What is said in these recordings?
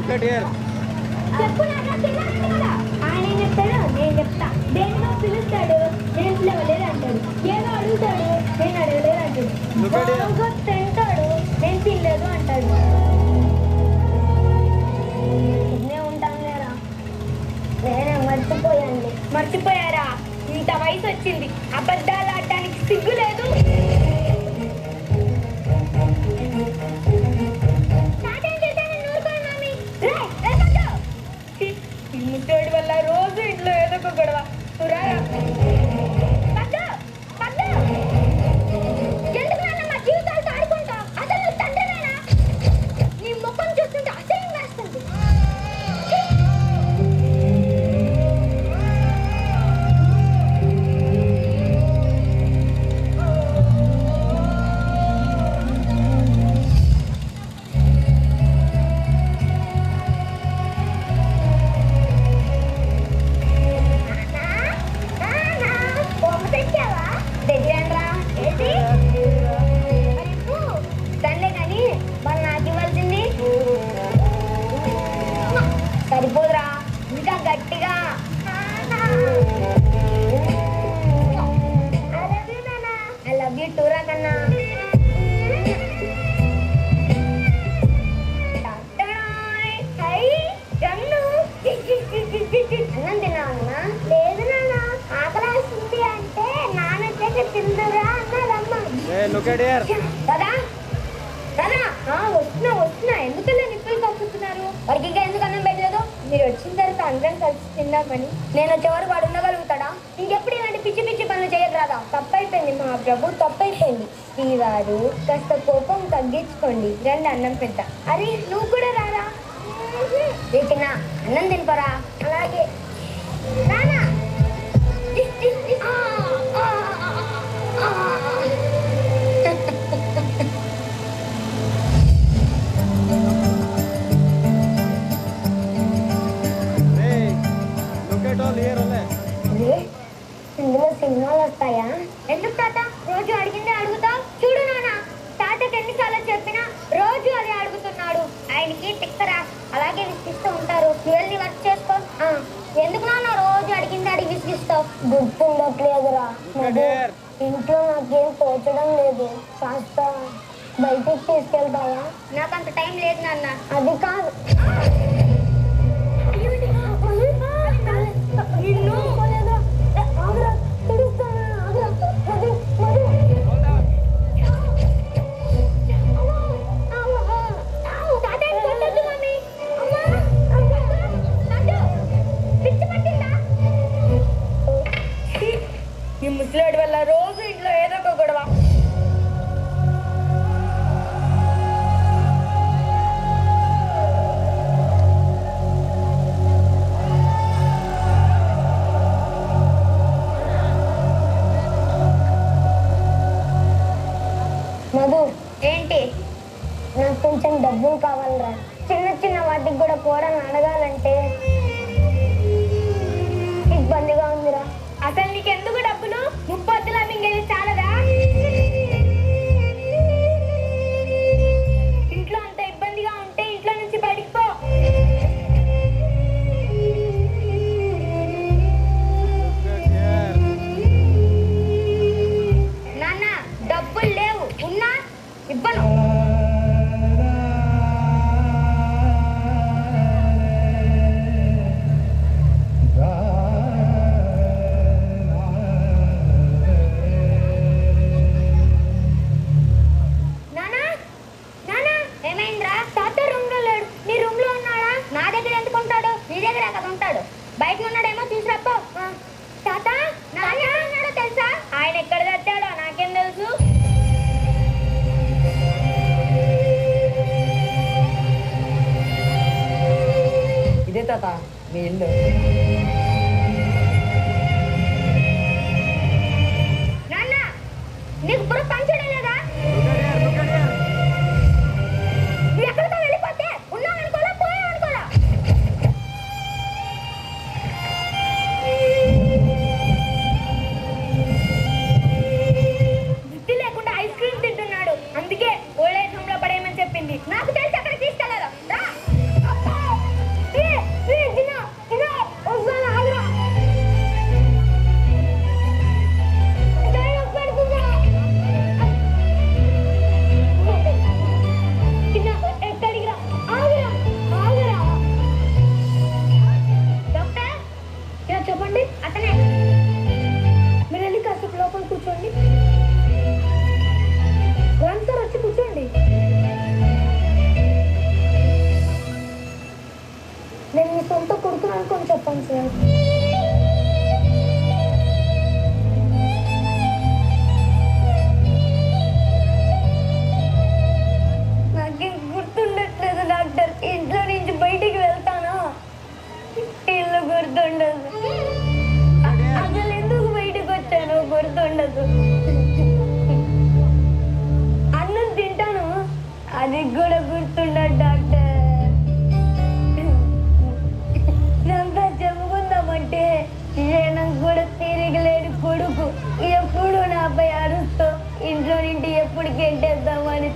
చెప్పు ఆయన ఏం చెప్తాడు, నేను చెప్తా. దేనిలో పిలుస్తాడు, నేను పిలవలేదు అంటాడు. ఏదో అడుగుతాడు, నేను అడగలేదు అంటాడు. తింటాడు, నేను తినలేదు అంటాడు. నేను ఉంటాను లేరా, నేనే మర్చిపోయాను. మర్చిపోయారా? ఇంత వయసు వచ్చింది, అబద్ధాలు ఆడటానికి సిగ్గు లేదు. ముట్టోడి వల్ల రోజు ఇంట్లో ఏదో ఒక గొడవ. ఎందుకు నాన్న మా జీవితాలతో ఆడుకుంటావు? అసలు నువ్వు తండ్రివేనా? నీ ముఖం చూస్తుంటే అసహ్యం వేస్తుంది. సరిపోదురా, ఇంకా గట్టిగా. ఐ లవ్ యూ టూ రా కన్నా. అన్నం తిన్నావన్నా? లేదు నాన్న, ఆకలి అంటే నాన్న చేసి తిందురా అన్నారమ్మ. కదా వస్తున్నా ఎందుకన్నా నిప్పులు కప్పుతున్నారు? వారికి ఇంకా ఎందుకు అన్నం పెట్టలేదు? మీరు వచ్చిన తర్వాత అందరం కలిసి తిందామని. నేను వచ్చేవారు వాడు ఉండగలుగుతాడా? ఇంకెప్పుడు ఇలాంటి పిచ్చి పిచ్చి పనులు చేయరాదా? తప్పైపోయింది మా ప్రభు, తప్పైపోయింది. శ్రీవారు కాస్త కోపం తగ్గించుకోండి, రండి అన్నం పెద్ద. అరే నువ్వు కూడా రారా. రేకినా అన్నం తినపరా. అలాగే రానా. ఇందులో సినిమాలు వస్తాయా? ఎందుకు తాత రోజు అడిగిందే అడుగుతావు? చూడు నాన్న, తాతకి ఎన్నిసార్లు చెప్పినా రోజు అదే అడుగుతున్నాడు. ఆయనకి తిక్కరా, అలాగే విసిగిస్తూ ఉంటారు. వెళ్ళి వర్క్ చేసుకో. ఎందుకు నాన్న రోజు అడిగిందే అడిగి విసిగిస్తావు? గుర్తుండట్లేదురా, ఇంట్లో నాకేం తోచడం లేదు. కాస్త బయటికి తీసుకెళ్తావా? నాకు అంత టైం లేదు నాన్న. అది కాదు, ఈ ముసలాడి వల్ల రోజు ఇంట్లో ఏదో ఒక గొడవ. మధు, ఏంటి? నాకు కొంచెం డబ్బులు కావాలరా. చిన్న చిన్న వాటికి కూడా కూరని అడగాలంటే ఇబ్బందిగా ఉందిరా. అసలు నీకెందుకు డబ్బులు? ముప్పొద్దులా మింగేది చాలదా? ఇంట్లో అంత ఇబ్బందిగా ఉంటే ఇంట్లో నుంచి బయటికి పో. నాన్న డబ్బులు లేవు, ఉన్నా ఇవ్వను. బయట ఉన్నాడేమో తీసుకురాపో. తాత నాన్న ఉన్నాడో తెలుసా? ఆయన ఎక్కడ తెచ్చాడో నాకేం తెలుసు. ఇదే తాత మీ ఇల్లు. నాన్న నీకు బుర్ర పంచడం లేదా? నువ్వు ఎక్కడితో వెళ్ళిపోతే ఉన్నావు అనుకోలా, పోయావు అనుకోలా. బుద్ధి లేకుండా ఐస్ క్రీమ్ తింటున్నాడు, అందుకే ఓల్డ్ ఏజ్ హోమ్ లో పడేయమని చెప్పింది. నాకు తెలిసి అక్కడ తీసుకెళ్ళాలి.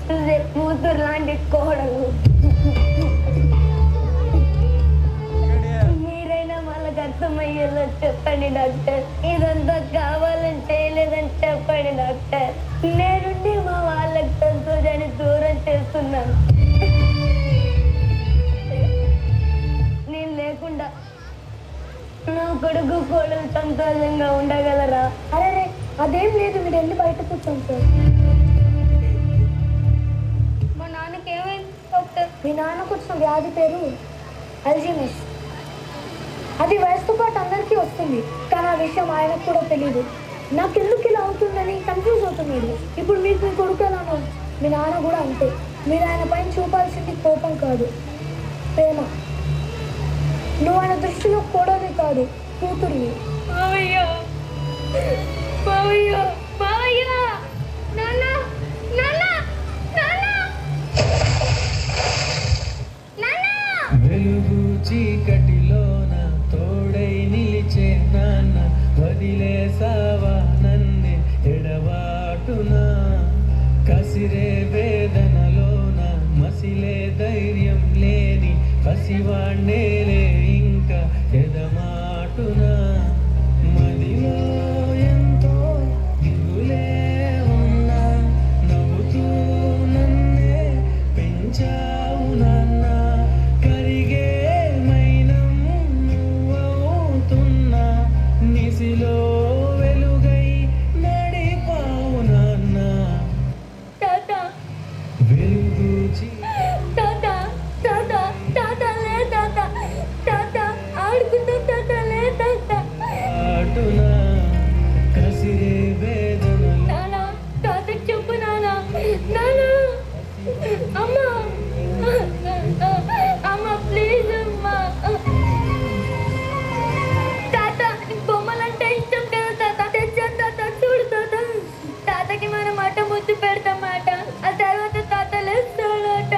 చూసే కూతురు లాంటి కోడలు. మీరైనా వాళ్ళకి అర్థమయ్యేలా చెప్పండి డాక్టర్. ఇదంతా కావాలని చేయలేదని చెప్పండి డాక్టర్. నేనుండి మా వాళ్ళకి సంతోషాన్ని దూరం చేస్తున్నాను. నేను లేకుండా నా కొడుకు కోడలు సంతోషంగా ఉండగలరా? అరే అదేం లేదు, మీరు వెళ్ళి బయట కూర్చోండి సార్. మా నాన్నకి ఏమైంది డాక్టర్? మీ నాన్నకు వచ్చిన వ్యాధి పేరు అల్జీమస్. అది వయసుతో పాటు అందరికీ వస్తుంది, కానీ ఆ విషయం ఆయనకు కూడా తెలియదు. నాకెందుకు ఇలా అవుతుందని కన్ఫ్యూజ్ అవుతున్నాడు. ఇప్పుడు మీకు మీ కొడుకు ఎలానో మీ నాన్న కూడా అంతే. మీరు ఆయన పైన చూపాల్సింది కోపం కాదు, ప్రేమ. నువ్వు ఆయన దృష్టిలో కోడలి కాదు, కూతుర్ని. వెలుగు చీకటిలోన తోడై నిలిచే నాన్న, వదిలేసావా నన్నే ఎడబాటునా? కసిరే వేదనలోన మసిలే ధైర్యం లేని పసివాణ్ణేలే ఇంకా ఎదమాటునా? మదిలో ఎంతో దిగులే ఉన్నా, నవ్వుతూ నన్నే పెంచావు నాన్న. కరిగే మైనం నువ్వవుతున్నా, నిసిలో వెలుగై నడిపావు నాన్న. వెలుగు ఆటునా కసిరే వేదనలో. చెప్పు నానా. అమ్మా ప్లీజ్ అమ్మా. తాత బొమ్మలంటే ఇష్టం కదా తాత. తెచ్చాను తాత, చూడు తాత. తాతకి మనం మాట ముద్దు పెడతామాట, ఆ తర్వాత తాత లేస్తాడట.